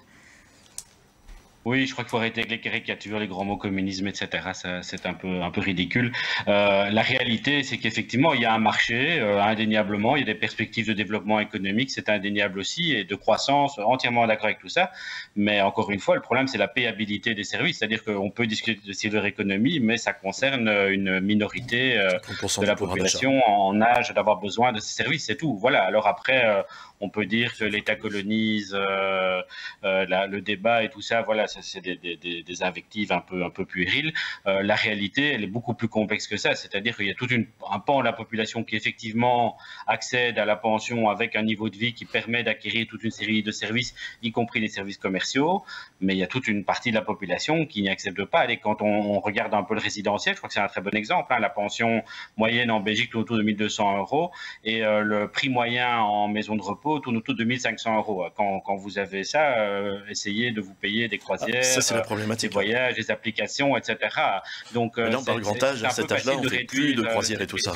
Oui, je crois qu'il faut arrêter avec les caricatures, les grands mots communisme, etc. C'est un peu ridicule. La réalité, c'est qu'effectivement, il y a un marché, indéniablement, il y a des perspectives de développement économique, c'est indéniable aussi, et de croissance, entièrement d'accord avec tout ça. Mais encore une fois, le problème, c'est la payabilité des services. C'est-à-dire qu'on peut discuter de silver economy, mais ça concerne une minorité de la population en âge d'avoir besoin de ces services, c'est tout. Voilà. Alors après, on peut dire que l'État colonise, le débat et tout ça, voilà, c'est des invectives un peu puériles. La réalité, elle est beaucoup plus complexe que ça, c'est-à-dire qu'il y a tout un pan de la population qui effectivement accède à la pension avec un niveau de vie qui permet d'acquérir toute une série de services, y compris les services commerciaux, mais il y a toute une partie de la population qui n'y accepte pas. Et quand on regarde un peu le résidentiel, je crois que c'est un très bon exemple, hein, la pension moyenne en Belgique tourne autour de 1 200 € et le prix moyen en maison de repos tourne autour de 1 500 €. Quand vous avez ça, essayez de vous payer des croisières, ça, c'est la problématique, des voyages, des applications, etc. Donc, là, on parle grand âge, à cet âge-là, on ne fait plus de croisières et tout ça.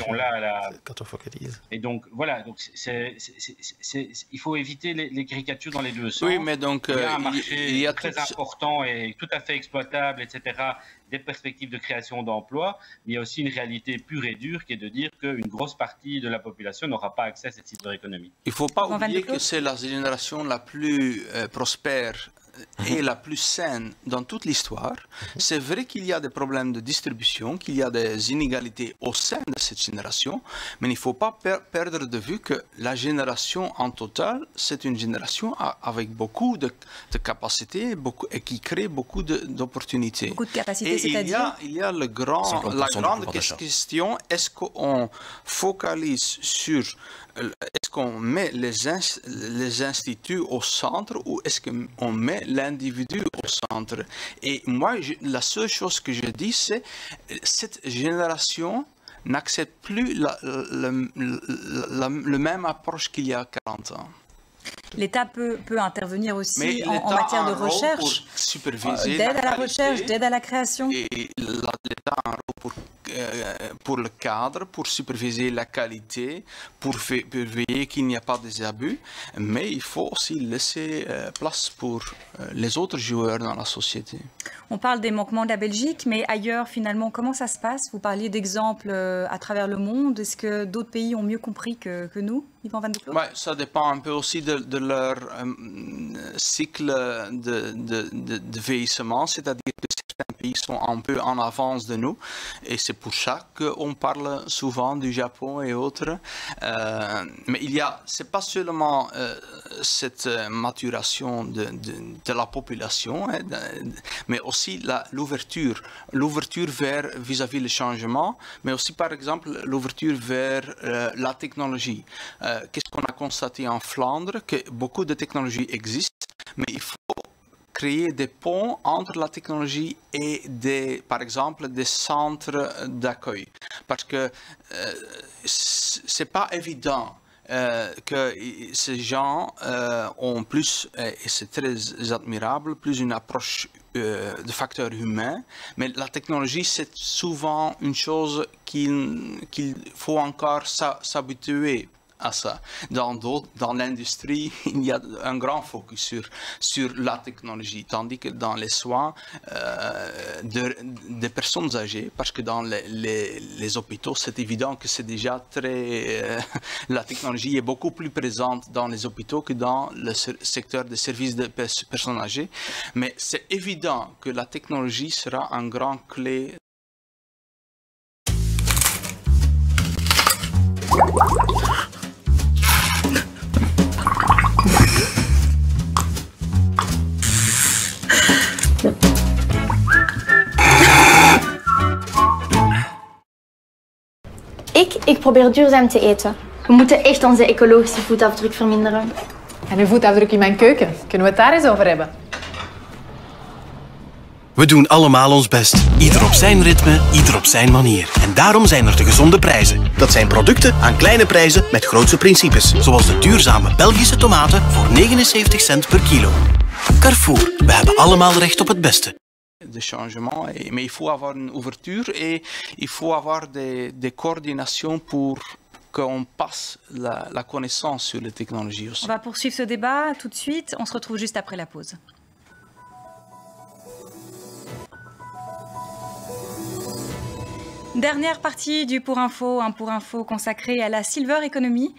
Quand on focalise. Et donc, voilà, donc il faut éviter les caricatures dans les deux sens. Oui, mais donc, il y a un marché très important et tout à fait exploitable, etc., des perspectives de création d'emplois, mais il y a aussi une réalité pure et dure qui est de dire qu'une grosse partie de la population n'aura pas accès à cette silver economy. Il ne faut pas oublier que c'est la génération la plus prospère et la plus saine dans toute l'histoire. C'est vrai qu'il y a des problèmes de distribution, qu'il y a des inégalités au sein de cette génération, mais il ne faut pas perdre de vue que la génération en total, c'est une génération avec beaucoup de capacités et qui crée beaucoup d'opportunités. Beaucoup de capacités, c'est-à-dire il y a la grande question, est-ce qu'on focalise sur... Est-ce qu'on met les instituts au centre ou est-ce qu'on met l'individu au centre? Et moi, la seule chose que je dis, c'est que cette génération n'accepte plus le même approche qu'il y a 40 ans. L'État peut intervenir aussi en matière de recherche, d'aide à la recherche, d'aide à la création. Et l'État a un rôle pour le cadre, pour superviser la qualité, pour veiller qu'il n'y a pas des abus, mais il faut aussi laisser place pour les autres joueurs dans la société. On parle des manquements de la Belgique, mais ailleurs, finalement, comment ça se passe? Vous parliez d'exemples à travers le monde. Est-ce que d'autres pays ont mieux compris que nous, Yvan van de Cloo? Ouais, ça dépend un peu aussi de leur cycle de vieillissement, c'est-à-dire que certains pays sont un peu en avance de nous, et c'est pour ça qu'on parle souvent du Japon et autres. Mais c'est pas seulement cette maturation de la population, hein, mais aussi l'ouverture vis-à-vis le changement, mais aussi par exemple l'ouverture vers la technologie. Qu'est-ce qu'on a constaté en Flandre? Que beaucoup de technologies existent, mais il faut créer des ponts entre la technologie et par exemple des centres d'accueil. Parce que c'est pas évident que ces gens ont plus, et c'est très admirable, plus une approche de facteurs humains, mais la technologie c'est souvent une chose qu'il faut encore s'habituer à ça. Dans l'industrie, il y a un grand focus sur la technologie, tandis que dans les soins des personnes âgées, parce que dans les hôpitaux, c'est évident que c'est déjà la technologie est beaucoup plus présente dans les hôpitaux que dans le secteur des services de personnes âgées, mais c'est évident que la technologie sera un grand clé. Ik probeer duurzaam te eten. We moeten echt onze ecologische voetafdruk verminderen. En uw voetafdruk in mijn keuken, kunnen we het daar eens over hebben? We doen allemaal ons best. Ieder op zijn ritme, ieder op zijn manier. En daarom zijn er de gezonde prijzen. Dat zijn producten aan kleine prijzen met grootse principes. Zoals de duurzame Belgische tomaten voor 79 cent per kilo. Carrefour, we hebben allemaal recht op het beste. De changement, mais il faut avoir une ouverture et il faut avoir des coordinations pour qu'on passe la connaissance sur les technologies aussi. On va poursuivre ce débat tout de suite. On se retrouve juste après la pause. Dernière partie du Pour Info, un Pour Info consacré à la Silver Economy.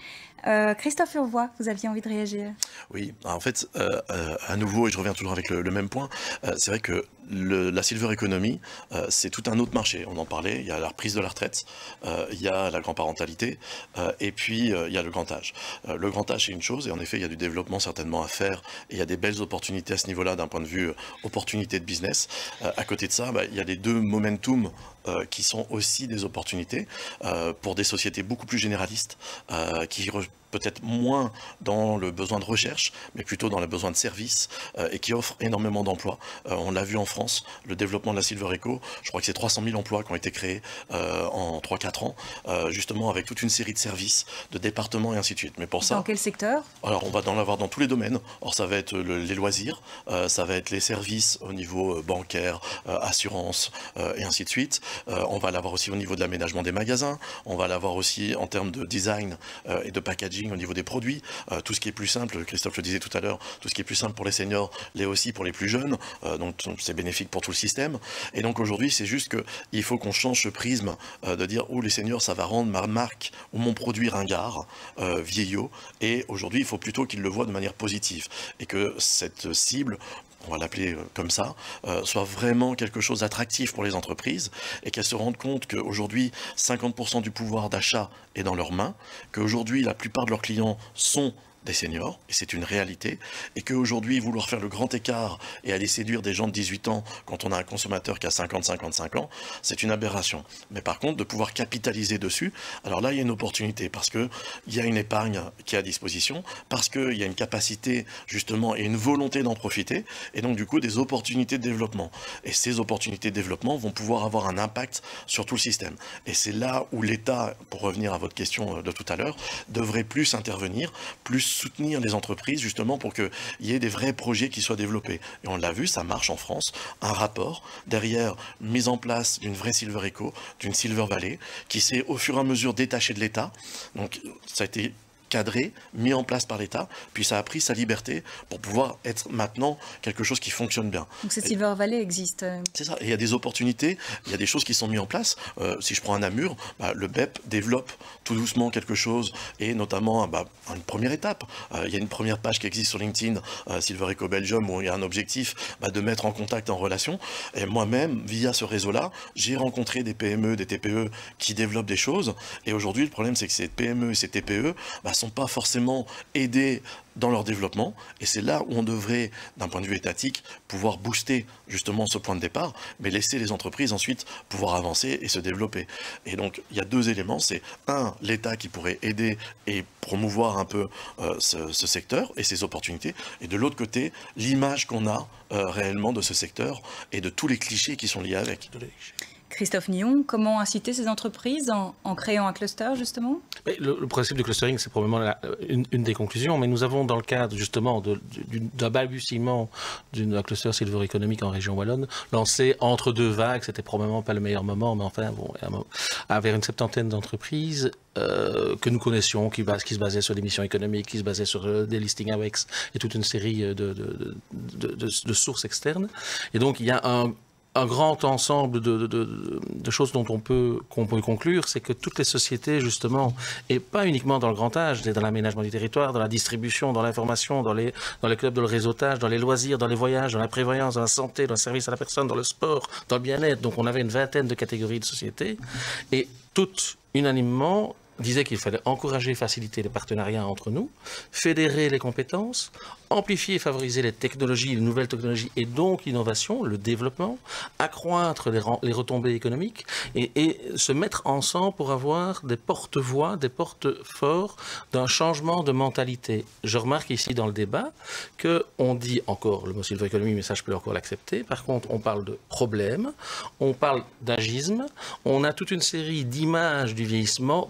Christophe Urvois, vous aviez envie de réagir? Oui, en fait, à nouveau, et je reviens toujours avec le même point, c'est vrai que la Silver Economy, c'est tout un autre marché. On en parlait, il y a la reprise de la retraite, il y a la grand-parentalité, et puis il y a le grand âge. Le grand âge, c'est une chose, et en effet, il y a du développement certainement à faire, et il y a des belles opportunités à ce niveau-là d'un point de vue opportunité de business. À côté de ça, il y a les deux momentum qui sont aussi des opportunités pour des sociétés beaucoup plus généralistes, qui peut-être moins dans le besoin de recherche, mais plutôt dans le besoin de services et qui offrent énormément d'emplois. On l'a vu en France, le développement de la Silver Eco, je crois que c'est 300 000 emplois qui ont été créés en 3-4 ans, justement avec toute une série de services, de départements et ainsi de suite. Mais pour ça, dans quel secteur? Alors on va en avoir dans tous les domaines. Or ça va être les loisirs, ça va être les services au niveau bancaire, assurance et ainsi de suite. On va l'avoir aussi au niveau de l'aménagement des magasins, on va l'avoir aussi en termes de design et de packaging au niveau des produits, tout ce qui est plus simple, Christophe le disait tout à l'heure, tout ce qui est plus simple pour les seniors, l'est aussi pour les plus jeunes, donc c'est bénéfique pour tout le système. Et donc aujourd'hui, c'est juste qu'il faut qu'on change ce prisme de dire les seniors, ça va rendre ma marque ou mon produit ringard, vieillot, et aujourd'hui, il faut plutôt qu'ils le voient de manière positive, et que cette cible, on va l'appeler comme ça, soit vraiment quelque chose d'attractif pour les entreprises et qu'elles se rendent compte qu'aujourd'hui, 50% du pouvoir d'achat est dans leurs mains, qu'aujourd'hui, la plupart de leurs clients sont des seniors, et c'est une réalité, et qu'aujourd'hui, vouloir faire le grand écart et aller séduire des gens de 18 ans quand on a un consommateur qui a 50-55 ans, c'est une aberration. Mais par contre, de pouvoir capitaliser dessus, alors là, il y a une opportunité, parce qu'il y a une épargne qui est à disposition, parce qu'il y a une capacité, justement, et une volonté d'en profiter, et donc, du coup, des opportunités de développement. Et ces opportunités de développement vont pouvoir avoir un impact sur tout le système. Et c'est là où l'État, pour revenir à votre question de tout à l'heure, devrait plus intervenir, plus soutenir les entreprises justement pour qu'il y ait des vrais projets qui soient développés. Et on l'a vu, ça marche en France. Un rapport derrière mise en place d'une vraie Silver Eco, d'une Silver Valley, qui s'est au fur et à mesure détaché de l'État. Donc ça a été cadré, mis en place par l'État, puis ça a pris sa liberté pour pouvoir être maintenant quelque chose qui fonctionne bien. Donc cette Silver Valley existe. C'est ça, et il y a des opportunités, il y a des choses qui sont mises en place. Si je prends un Namur, le BEP développe tout doucement quelque chose, et notamment une première étape. Il y a une première page qui existe sur LinkedIn, Silver Eco Belgium, où il y a un objectif de mettre en contact, en relation. Et moi-même, via ce réseau-là, j'ai rencontré des PME, des TPE qui développent des choses. Et aujourd'hui, le problème, c'est que ces PME et ces TPE sont pas forcément aidés dans leur développement, et c'est là où on devrait, d'un point de vue étatique, pouvoir booster justement ce point de départ, mais laisser les entreprises ensuite pouvoir avancer et se développer. Et donc il y a deux éléments, c'est un, l'État qui pourrait aider et promouvoir un peu ce secteur et ses opportunités, et de l'autre côté, l'image qu'on a réellement de ce secteur et de tous les clichés qui sont liés avec. Christophe Nyon, comment inciter ces entreprises en créant un cluster, justement? Le principe du clustering, c'est probablement une des conclusions, mais nous avons, dans le cadre justement d'un balbutiement d'un cluster Silver économique en région wallonne, lancé entre deux vagues, c'était probablement pas le meilleur moment, mais enfin, bon, vers une septantaine d'entreprises que nous connaissions, qui se basaient sur des missions économiques, qui se basaient sur des listings AWEX et toute une série de sources externes. Et donc, il y a un grand ensemble de choses qu'on peut conclure, c'est que toutes les sociétés, justement, et pas uniquement dans le grand âge, dans l'aménagement du territoire, dans la distribution, dans l'information, dans les clubs de le réseautage, dans les loisirs, dans les voyages, dans la prévoyance, dans la santé, dans le service à la personne, dans le sport, dans le bien-être. Donc on avait une vingtaine de catégories de sociétés, et toutes, unanimement, disait qu'il fallait encourager, faciliter les partenariats entre nous, fédérer les compétences, amplifier et favoriser les technologies, les nouvelles technologies et donc l'innovation, le développement, accroître les retombées économiques et se mettre ensemble pour avoir des porte-voix, des porte-forts d'un changement de mentalité. Je remarque ici dans le débat qu'on dit encore le mot Silver Economy, mais ça je peux encore l'accepter. Par contre, on parle de problèmes, on parle d'agisme, on a toute une série d'images du vieillissement.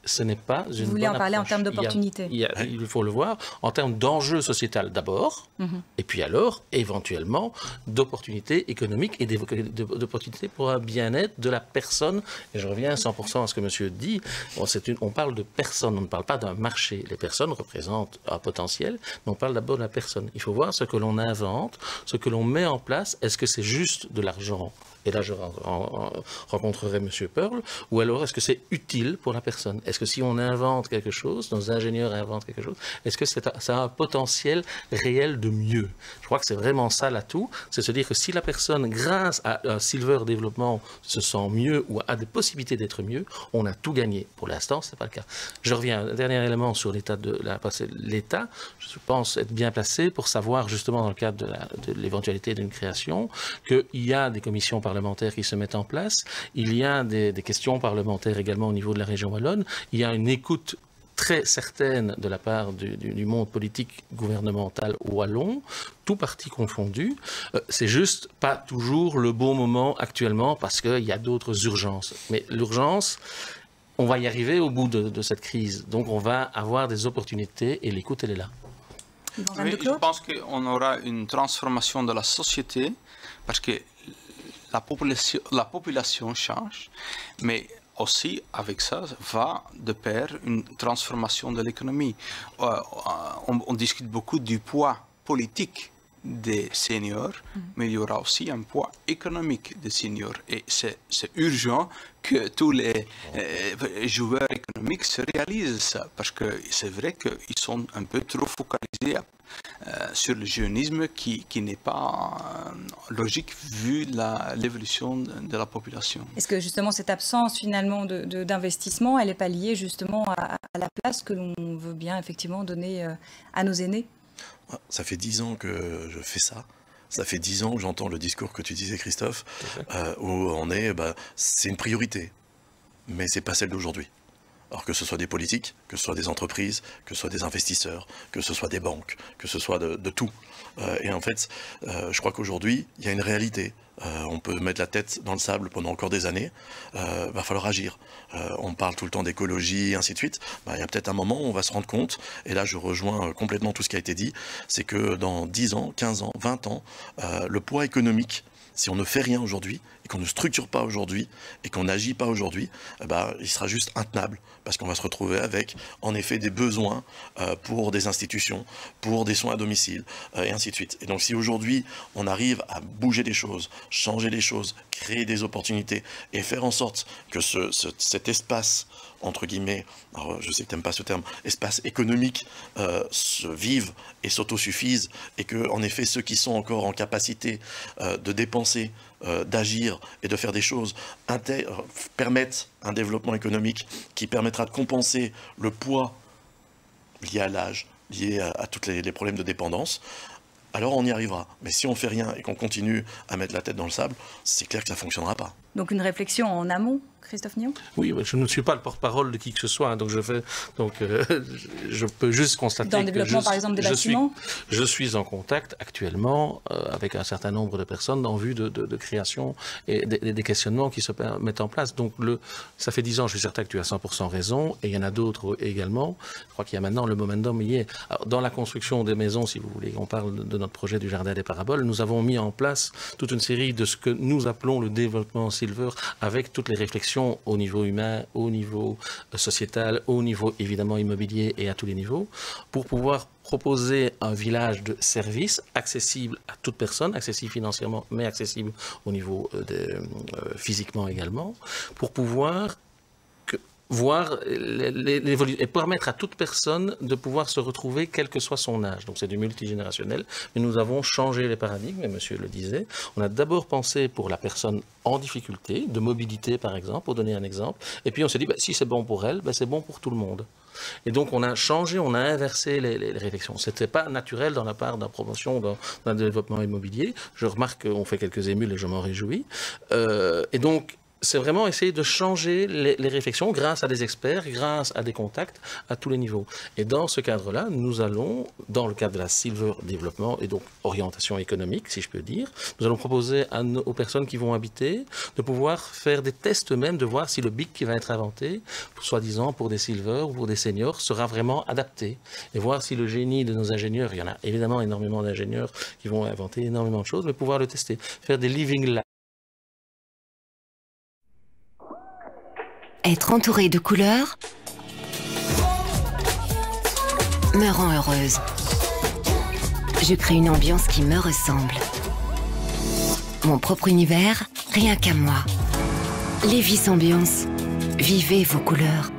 Ce n'est pas une bonne approche. Vous voulez en parler en termes d'opportunités? Il faut le voir en termes d'enjeux sociétal d'abord, et puis alors, éventuellement, d'opportunités économiques et d'opportunités pour un bien-être de la personne. Et je reviens à 100% à ce que monsieur dit. On parle de personnes, on ne parle pas d'un marché. Les personnes représentent un potentiel, mais on parle d'abord de la personne. Il faut voir ce que l'on invente, ce que l'on met en place. Est-ce que c'est juste de l'argent? Et là, je rencontrerai M. Pearl. Ou alors, est-ce que c'est utile pour la personne? Est-ce que si on invente quelque chose, nos ingénieurs inventent quelque chose, est-ce que ça a un potentiel réel de mieux? Je crois que c'est vraiment ça l'atout. C'est se dire que si la personne, grâce à un Silver développement, se sent mieux ou a des possibilités d'être mieux, on a tout gagné. Pour l'instant, ce n'est pas le cas. Je reviens, un dernier élément sur l'État. L'État, je pense être bien placé pour savoir, justement, dans le cadre de l'éventualité d'une création, qu'il y a des commissions parlementaires qui se mettent en place. Il y a des questions parlementaires également au niveau de la région wallonne. Il y a une écoute très certaine de la part du monde politique gouvernemental wallon, tout parti confondu. C'est juste pas toujours le bon moment actuellement parce qu'il y a d'autres urgences. Mais l'urgence, on va y arriver au bout de cette crise. Donc on va avoir des opportunités et l'écoute, elle est là. Oui, je pense qu'on aura une transformation de la société parce que la population change, mais aussi avec ça va de pair une transformation de l'économie. On discute beaucoup du poids politique des seniors, mais il y aura aussi un poids économique des seniors. Et c'est urgent que tous les joueurs économiques se réalisent ça, parce que c'est vrai qu'ils sont un peu trop focalisés sur le jeunisme qui n'est pas logique vu l'évolution de la population. Est-ce que justement cette absence finalement d'investissement, elle n'est pas liée justement à la place que l'on veut bien effectivement donner à nos aînés? Ça fait 10 ans que je fais ça. Ça fait 10 ans que j'entends le discours que tu disais, Christophe, où on est, c'est une priorité, mais c'est pas celle d'aujourd'hui. Alors que ce soit des politiques, que ce soit des entreprises, que ce soit des investisseurs, que ce soit des banques, que ce soit de tout. Et en fait, je crois qu'aujourd'hui, il y a une réalité. On peut mettre la tête dans le sable pendant encore des années, va falloir agir. On parle tout le temps d'écologie et ainsi de suite. Il y a peut-être un moment où on va se rendre compte, et là je rejoins complètement tout ce qui a été dit, c'est que dans 10 ans, 15 ans, 20 ans, le poids économique, si on ne fait rien aujourd'hui, et qu'on ne structure pas aujourd'hui, et qu'on n'agit pas aujourd'hui, il sera juste intenable, parce qu'on va se retrouver avec, en effet, des besoins pour des institutions, pour des soins à domicile, et ainsi de suite. Et donc si aujourd'hui, on arrive à bouger les choses, changer les choses, créer des opportunités, et faire en sorte que cet espace, entre guillemets, alors je sais que tu n'aimes pas ce terme, espace économique, se vive et s'autosuffise, et que, en effet, ceux qui sont encore en capacité de dépenser, d'agir et de faire des choses permettent un développement économique qui permettra de compenser le poids lié à l'âge, lié à tous les problèmes de dépendance, alors on y arrivera. Mais si on ne fait rien et qu'on continue à mettre la tête dans le sable, c'est clair que ça ne fonctionnera pas. Donc une réflexion en amont, Christophe Nion? Oui, je ne suis pas le porte-parole de qui que ce soit, donc je peux juste constater dans le développement, par exemple, des bâtiments. Je suis en contact actuellement avec un certain nombre de personnes en vue de création et des questionnements qui se mettent en place. Donc ça fait 10 ans, je suis certain que tu as 100% raison, et il y en a d'autres également. Je crois qu'il y a maintenant le momentum y est. Alors, dans la construction des maisons, si vous voulez, on parle de notre projet du Jardin des Paraboles, nous avons mis en place toute une série de ce que nous appelons le développement Silver, avec toutes les réflexions au niveau humain, au niveau sociétal, au niveau évidemment immobilier et à tous les niveaux, pour pouvoir proposer un village de services accessible à toute personne, accessible financièrement, mais accessible au niveau physiquement également, pour pouvoir voir l'évolution et permettre à toute personne de pouvoir se retrouver quel que soit son âge. Donc c'est du multigénérationnel, mais nous avons changé les paradigmes, et monsieur le disait. On a d'abord pensé pour la personne en difficulté, de mobilité par exemple, pour donner un exemple, et puis on s'est dit, si c'est bon pour elle, c'est bon pour tout le monde. Et donc on a changé, on a inversé les réflexions. Ce n'était pas naturel dans la part d'un promotion, d'un développement immobilier. Je remarque qu'on fait quelques émules et je m'en réjouis. Et donc, c'est vraiment essayer de changer les réflexions grâce à des experts, grâce à des contacts à tous les niveaux. Et dans ce cadre-là, nous allons, dans le cadre de la Silver Développement et donc orientation économique, si je peux dire, nous allons proposer aux personnes qui vont habiter de pouvoir faire des tests eux-mêmes, de voir si le BIC qui va être inventé, soi-disant pour des Silver ou pour des seniors, sera vraiment adapté. Et voir si le génie de nos ingénieurs, il y en a évidemment énormément d'ingénieurs qui vont inventer énormément de choses, mais pouvoir le tester. Faire des living labs. Être entourée de couleurs me rend heureuse. Je crée une ambiance qui me ressemble. Mon propre univers, rien qu'à moi. Lévis Ambiance. Vivez vos couleurs.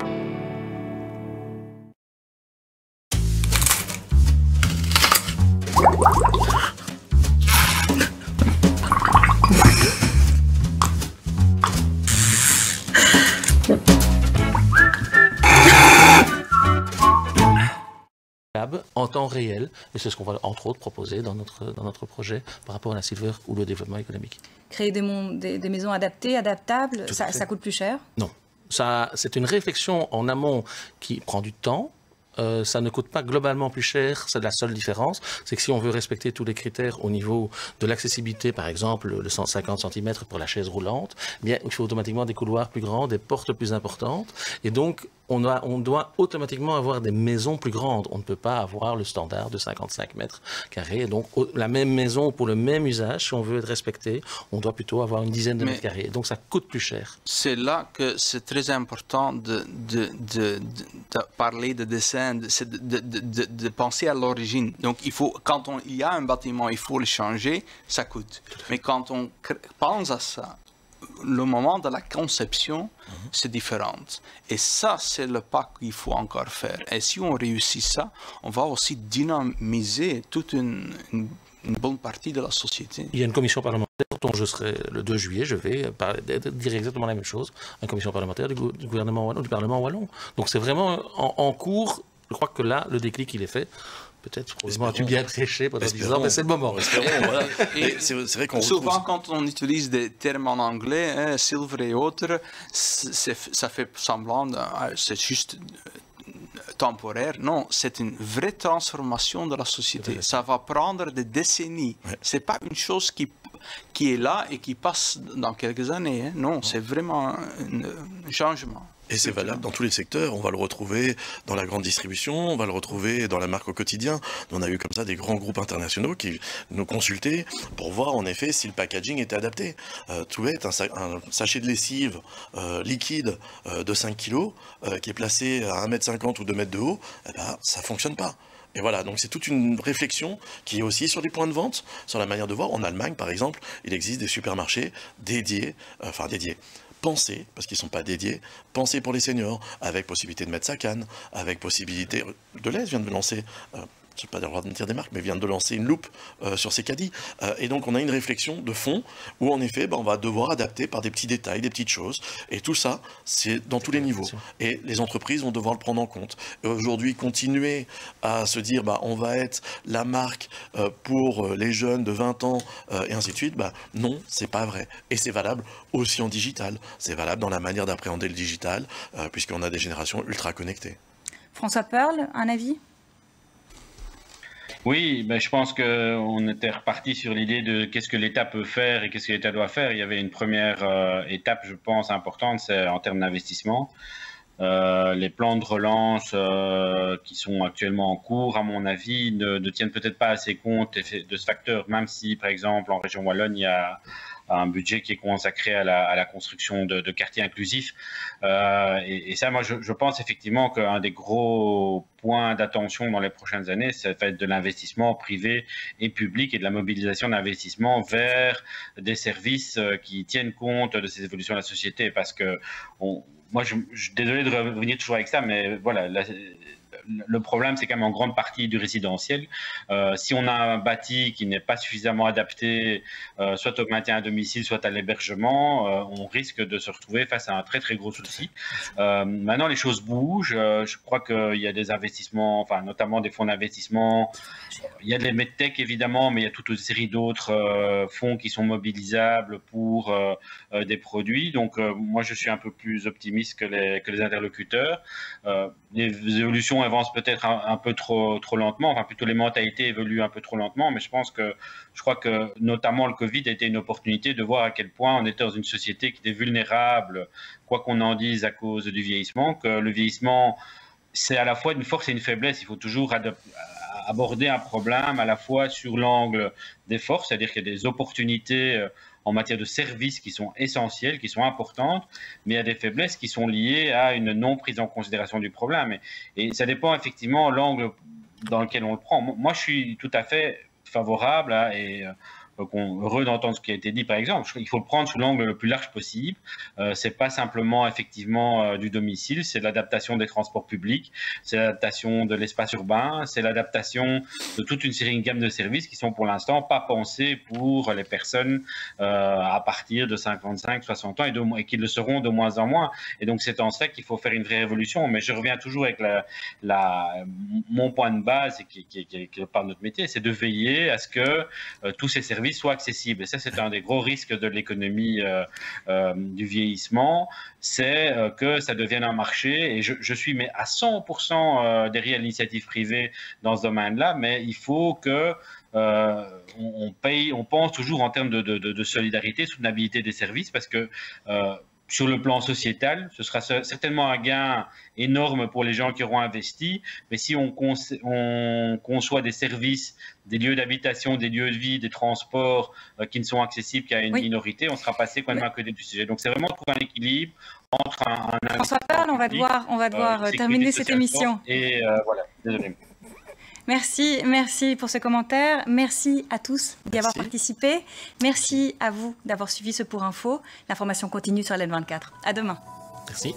En temps réel, et c'est ce qu'on va entre autres proposer dans notre projet par rapport à la Silver ou le développement économique. Créer des maisons adaptées, adaptables, ça coûte plus cher? Non, c'est une réflexion en amont qui prend du temps. Ça ne coûte pas globalement plus cher, c'est la seule différence, c'est que si on veut respecter tous les critères au niveau de l'accessibilité, par exemple le 150 cm pour la chaise roulante, bien, il faut automatiquement des couloirs plus grands, des portes plus importantes, et donc on doit automatiquement avoir des maisons plus grandes. On ne peut pas avoir le standard de 55 mètres carrés. Donc la même maison pour le même usage, si on veut être respecté, on doit plutôt avoir une dizaine de mètres carrés. Donc ça coûte plus cher. C'est là que c'est très important de parler de dessin, de penser à l'origine. Donc quand il y a un bâtiment, il faut le changer, ça coûte. Mais quand on pense à ça, le moment de la conception, c'est différent. Et ça, c'est le pas qu'il faut encore faire. Et si on réussit ça, on va aussi dynamiser toute une bonne partie de la société. Il y a une commission parlementaire dont je serai le 2 juillet, je vais dire exactement la même chose, une commission parlementaire du gouvernement wallon, du Parlement wallon. Donc c'est vraiment en cours. Je crois que là, le déclic, il est fait. peut-être, tu bien prêché pendant 10 ans, mais c'est le moment. Voilà. Et c'est vrai qu'on souvent, quand on utilise des termes en anglais, hein, silver et autres, ça fait semblant, c'est juste temporaire. Non, c'est une vraie transformation de la société. Ça va prendre des décennies. Ouais. C'est pas une chose qui est là et qui passe dans quelques années. Hein. Non, c'est vraiment un changement. Et c'est valable dans tous les secteurs. On va le retrouver dans la grande distribution, on va le retrouver dans la marque au quotidien. On a eu comme ça des grands groupes internationaux qui nous consultaient pour voir en effet si le packaging était adapté. Tout bête, un sachet de lessive liquide de 5 kg qui est placé à 1,50 m ou 2 m de haut, eh ben, ça fonctionne pas. Et voilà, donc c'est toute une réflexion qui est aussi sur les points de vente, sur la manière de voir. En Allemagne, par exemple, il existe des supermarchés dédiés, pensés, parce qu'ils ne sont pas dédiés, pensés pour les seniors, avec possibilité de mettre sa canne, avec possibilité... Deleuze vient de lancer, je n'ai pas le droit de dire des marques, mais vient de lancer une loupe sur ses caddies. Et donc on a une réflexion de fond, où en effet, on va devoir adapter par des petits détails, des petites choses. Et tout ça, c'est dans tous les niveaux. Et les entreprises vont devoir le prendre en compte. Et aujourd'hui, continuer à se dire, on va être la marque pour les jeunes de 20 ans, et ainsi de suite, non, c'est pas vrai. Et c'est valable aussi en digital. C'est valable dans la manière d'appréhender le digital, puisqu'on a des générations ultra connectées. François Perle, un avis ? Oui, je pense qu'on était reparti sur l'idée de qu'est-ce que l'État peut faire et qu'est-ce que l'État doit faire. Il y avait une première étape, je pense, importante, c'est en termes d'investissement. Les plans de relance qui sont actuellement en cours, à mon avis, ne tiennent peut-être pas assez compte de ce facteur, même si, par exemple, en région Wallonne, il y a un budget qui est consacré à la construction de quartiers inclusifs. Et ça, moi, je pense effectivement qu'un des gros points d'attention dans les prochaines années, ça va être de l'investissement privé et public et de la mobilisation d'investissement vers des services qui tiennent compte de ces évolutions de la société. Parce que, moi, je suis désolé de revenir toujours avec ça, mais voilà, le problème, c'est quand même en grande partie du résidentiel. Si on a un bâti qui n'est pas suffisamment adapté, soit au maintien à domicile, soit à l'hébergement, on risque de se retrouver face à un très très gros souci. Maintenant, les choses bougent. Je crois qu'il y a des investissements, notamment des fonds d'investissement. Il y a les medtech évidemment, mais il y a toute une série d'autres fonds qui sont mobilisables pour des produits. Donc, moi, je suis un peu plus optimiste que les interlocuteurs. Les évolutions avancent peut-être un peu trop lentement, plutôt les mentalités évoluent un peu trop lentement, mais je crois que notamment le Covid a été une opportunité de voir à quel point on était dans une société qui était vulnérable, quoi qu'on en dise, à cause du vieillissement, que le vieillissement, c'est à la fois une force et une faiblesse. Il faut toujours aborder un problème à la fois sur l'angle des forces, c'est-à-dire qu'il y a des opportunités en matière de services qui sont essentielles, qui sont importantes, mais il y a des faiblesses qui sont liées à une non prise en considération du problème. Et ça dépend effectivement de l'angle dans lequel on le prend. Moi, je suis tout à fait favorable et heureux d'entendre ce qui a été dit, par exemple. Il faut le prendre sous l'angle le plus large possible. C'est pas simplement effectivement du domicile, c'est l'adaptation des transports publics, c'est l'adaptation de l'espace urbain, c'est l'adaptation de toute une gamme de services qui sont pour l'instant pas pensés pour les personnes à partir de 55, 60 ans et qui le seront de moins en moins. Et donc c'est en ça qu'il faut faire une vraie révolution. Mais je reviens toujours avec mon point de base qui est par notre métier, c'est de veiller à ce que tous ces services soient accessibles. Et ça, c'est un des gros risques de l'économie du vieillissement, c'est que ça devienne un marché. Et je suis à 100% derrière l'initiative privée dans ce domaine-là, mais il faut que on pense toujours en termes de solidarité, soutenabilité des services, parce que sur le plan sociétal, ce sera certainement un gain énorme pour les gens qui auront investi, mais si on conçoit des services, des lieux d'habitation, des lieux de vie, des transports qui ne sont accessibles qu'à une minorité, on sera passé quand même à côté du sujet. Donc c'est vraiment trouver un équilibre entre François Perle, on va devoir terminer cette émission. Et voilà, désolé. Merci pour ce commentaire. Merci à tous d'y avoir participé. Merci à vous d'avoir suivi ce Pour Info. L'information continue sur LN24. À demain. Merci.